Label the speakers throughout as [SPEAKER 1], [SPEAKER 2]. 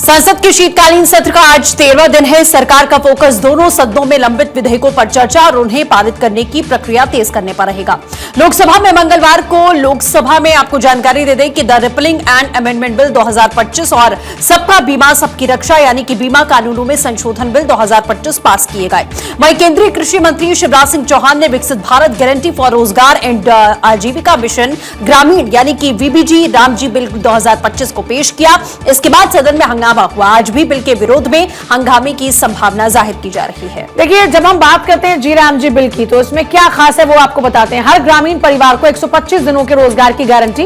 [SPEAKER 1] संसद के शीतकालीन सत्र का आज 13वां दिन है। सरकार का फोकस दोनों सदनों में लंबित विधेयकों पर चर्चा और उन्हें पारित करने की प्रक्रिया तेज करने पर रहेगा। लोकसभा में मंगलवार को लोकसभा में आपको जानकारी दे दें कि the rippling and amendment bill 2025 और सबका बीमा सबकी रक्षा यानी कि बीमा कानूनों में संशोधन बिल 2025 पास किए गए। वहीं केंद्रीय कृषि मंत्री शिवराज सिंह चौहान ने विकसित भारत गारंटी फॉर रोजगार एंड आजीविका मिशन ग्रामीण यानी कि वीबीजी रामजी बिल 2025 को पेश किया। इसके बाद सदन में हंगामा हुआ। आज भी बिल के विरोध में हंगामे की संभावना जाहिर की जा रही है।
[SPEAKER 2] देखिए, जब हम बात करते हैं जी राम जी बिल की, तो इसमें क्या खास है वो आपको बताते हैं। हर ग्रामीण परिवार को 125 दिनों के रोजगार की गारंटी,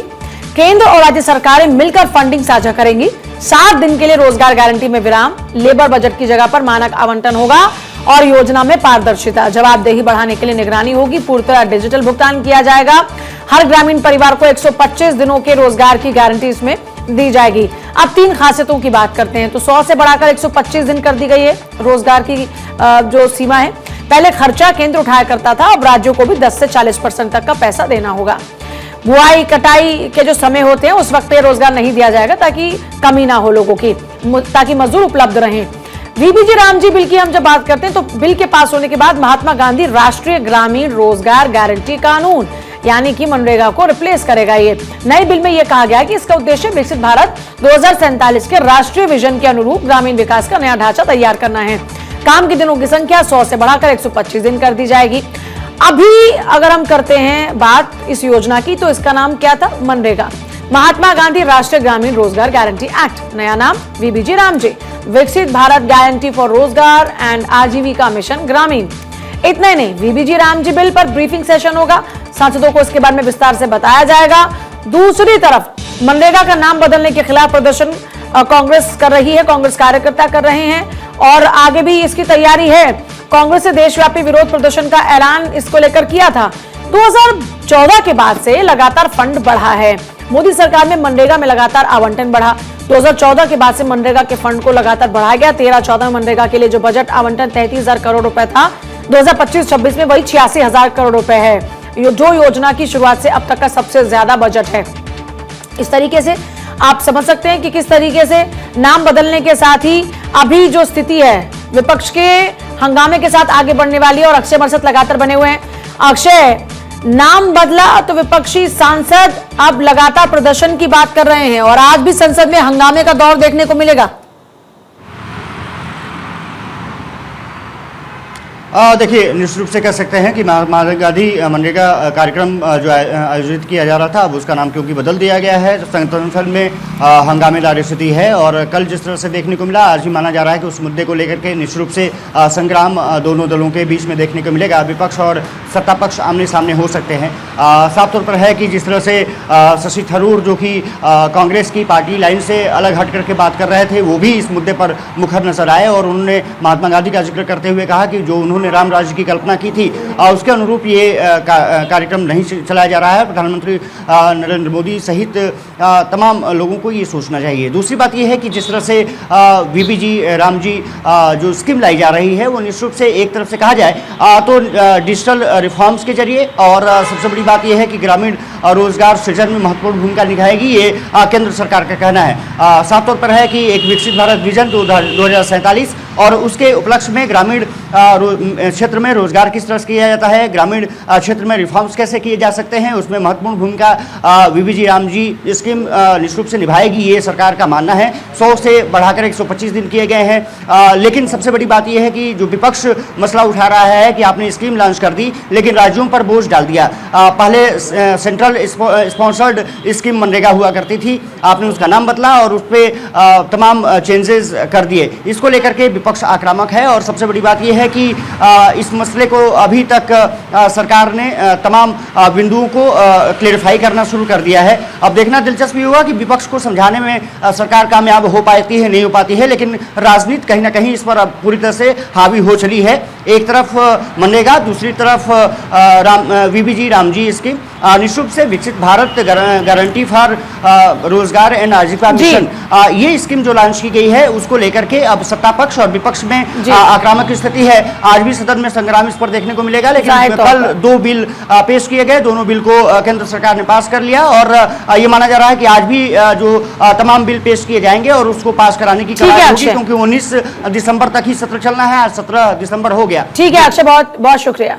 [SPEAKER 2] केंद्र और राज्य सरकारें मिलकर फंडिंग साझा करेंगी। 7 दिन के लिए रोजगार गारंटी में विराम, लेबर बजट की जगह पर मानक आवंटन होगा और योजना में पारदर्शिता, जवाबदेही बढ़ाने के लिए निगरानी होगी। पूरी तरह डिजिटल भुगतान किया जाएगा। हर ग्रामीण परिवार को 125 दिनों के रोजगार की गारंटी इसमें दी जाएगी। अब 3 खासियतों की बात करते हैं। तो 100 से बढ़ाकर 125 दिन कर दी गई है रोजगार की जो सीमा है। पहले खर्चा केंद्र उठाया करता था, अब राज्यों को भी 10 से 40% तक का पैसा देना होगा। बुआई कटाई के जो समय होते हैं उस वक्त ये रोजगार नहीं दिया जाएगा ताकि कमी ना हो लोगों की, ताकि मजदूर उपलब्ध रहें। वीबीजी रामजी बिल की हम जब बात करते हैं तो बिल के पास होने के बाद महात्मा गांधी राष्ट्रीय ग्रामीण रोजगार गारंटी कानून यानी कि मनरेगा को रिप्लेस करेगा। ये नए बिल में यह कहा गया है कि इसका उद्देश्य विकसित भारत 2047 के राष्ट्रीय विजन के अनुरूप ग्रामीण विकास का नया ढांचा तैयार करना है। काम के दिनों की संख्या 100 से बढ़ाकर 125 दिन कर दी जाएगी। अभी अगर हम करते हैं बात इस योजना की, तो इसका नाम क्या था? मनरेगा, महात्मा गांधी राष्ट्रीय ग्रामीण रोजगार गारंटी एक्ट। नया नाम वीबीजी रामजी, विकसित भारत गारंटी फॉर रोजगार एंड आजीविका मिशन ग्रामीण। इतना ही नहीं, वीबीजी रामजी बिल पर ब्रीफिंग सेशन होगा, सांसदों को इसके बारे में विस्तार से बताया जाएगा। दूसरी तरफ मनरेगा का नाम बदलने के खिलाफ प्रदर्शन कांग्रेस कर रही है, कांग्रेस कार्यकर्ता कर रहे हैं और आगे भी इसकी तैयारी है। कांग्रेस ने देशव्यापी विरोध प्रदर्शन का ऐलान इसको लेकर किया था। 2014 के बाद से लगातार फंड बढ़ा है। मोदी सरकार में मनरेगा में लगातार आवंटन बढ़ा। 2014 के बाद से मनरेगा के फंड को लगातार बढ़ाया गया। 13-14 मनरेगा के लिए जो बजट आवंटन 33,000 करोड़ रुपए था, 2025-26 में वही 86,000 करोड़ रुपए है, जो योजना की शुरुआत से अब तक का सबसे ज्यादा बजट है। इस तरीके से आप समझ सकते हैं कि किस तरीके से नाम बदलने के साथ ही अभी जो स्थिति है विपक्ष के हंगामे के साथ आगे बढ़ने वाली है और अक्षय बरसात लगातार बने हुए हैं। अक्षय, नाम बदला तो विपक्षी सांसद अब लगातार प्रदर्शन की बात कर रहे हैं और आज भी संसद में हंगामे का दौर देखने को मिलेगा।
[SPEAKER 3] देखिए, निश्चित रूप से कह सकते हैं कि महात्मा गांधी मनरेगा कार्यक्रम जो आयोजित किया जा रहा था, अब उसका नाम क्योंकि बदल दिया गया है। संसद में हंगामेदार स्थिति है और कल जिस तरह से देखने को मिला, आज भी माना जा रहा है कि उस मुद्दे को लेकर के निश्चित रूप से संग्राम दोनों दलों के बीच में देखने को मिलेगा। विपक्ष और सत्ता पक्ष आमने सामने हो सकते हैं। साफ तौर पर है कि जिस तरह से शशि थरूर जो कि कांग्रेस की पार्टी लाइन से अलग हट करके बात कर रहे थे, वो भी इस मुद्दे पर मुखर नजर आए और उन्होंने महात्मा गांधी का जिक्र करते हुए कहा कि जो उन्होंने राम राज्य की कल्पना की थी उसके अनुरूप ये कार्यक्रम नहीं चलाया जा रहा है। प्रधानमंत्री नरेंद्र मोदी सहित तमाम लोगों को ये सोचना चाहिए। दूसरी बात ये है कि जिस तरह से वीबीजी रामजी जो स्कीम लाई जा रही है, वो निश्चित रूप से एक तरफ से कहा जाए तो डिजिटल रिफॉर्म्स के जरिए और सबसे बड़ी बात यह है कि ग्रामीण रोजगार सृजन में महत्वपूर्ण भूमिका निभाएगी, ये केंद्र सरकार का कहना है। साफ तौर पर है कि एक विकसित भारत विजन 2047 और उसके उपलक्ष्य में ग्रामीण क्षेत्र में रोजगार किस तरह से किया जाता है, ग्रामीण क्षेत्र में रिफॉर्म्स कैसे किए जा सकते हैं, उसमें महत्वपूर्ण भूमिका वीबीजी रामजी स्कीम निश्चित रूप से निभाएगी, ये सरकार का मानना है। 100 से बढ़ाकर 125 दिन किए गए हैं। लेकिन सबसे बड़ी बात यह है कि जो विपक्ष मसला उठा रहा है कि आपने स्कीम लॉन्च कर दी लेकिन राज्यों पर बोझ डाल दिया। पहले सेंट्रल स्पॉन्सर्ड स्कीम मनरेगा हुआ करती थी, आपने उसका नाम बदला और उस पर तमाम चेंजेस कर दिए। इसको लेकर के विपक्ष आक्रामक है और सबसे बड़ी बात यह है कि इस मसले को अभी तक सरकार ने तमाम बिंदुओं को क्लेरिफाई करना शुरू कर दिया है। अब देखना दिलचस्प होगा कि विपक्ष को समझाने में सरकार कामयाब हो पाती है नहीं हो पाती है, लेकिन राजनीति कहीं ना कहीं इस पर अब पूरी तरह से हावी हो चली है। एक तरफ मनरेगा, दूसरी तरफ वीबीजी रामजी स्कीम। निश्चित रूप से विकसित भारत गारंटी फॉर रोजगार एंड आजीविका
[SPEAKER 2] जी।
[SPEAKER 3] मिशन, ये स्कीम जो लॉन्च की गई है उसको लेकर के अब सत्ता पक्ष और विपक्ष में
[SPEAKER 2] जी।
[SPEAKER 3] आक्रामक स्थिति है। आज भी सदन में संग्राम इस पर देखने को मिलेगा, लेकिन
[SPEAKER 2] जाहिर तौर
[SPEAKER 3] कल
[SPEAKER 2] पर।
[SPEAKER 3] 2 बिल पेश किए गए, दोनों बिल को केंद्र सरकार ने पास कर लिया और ये माना जा रहा है कि आज भी जो तमाम बिल पेश किए जाएंगे और उसको पास कराने की
[SPEAKER 2] ठीक है,
[SPEAKER 3] कवायद होगी,
[SPEAKER 2] अक्षय।
[SPEAKER 3] क्योंकि 19 दिसंबर तक ही सत्र चलना है। आज 17 दिसंबर हो गया।
[SPEAKER 2] ठीक है अक्षय, बहुत बहुत शुक्रिया।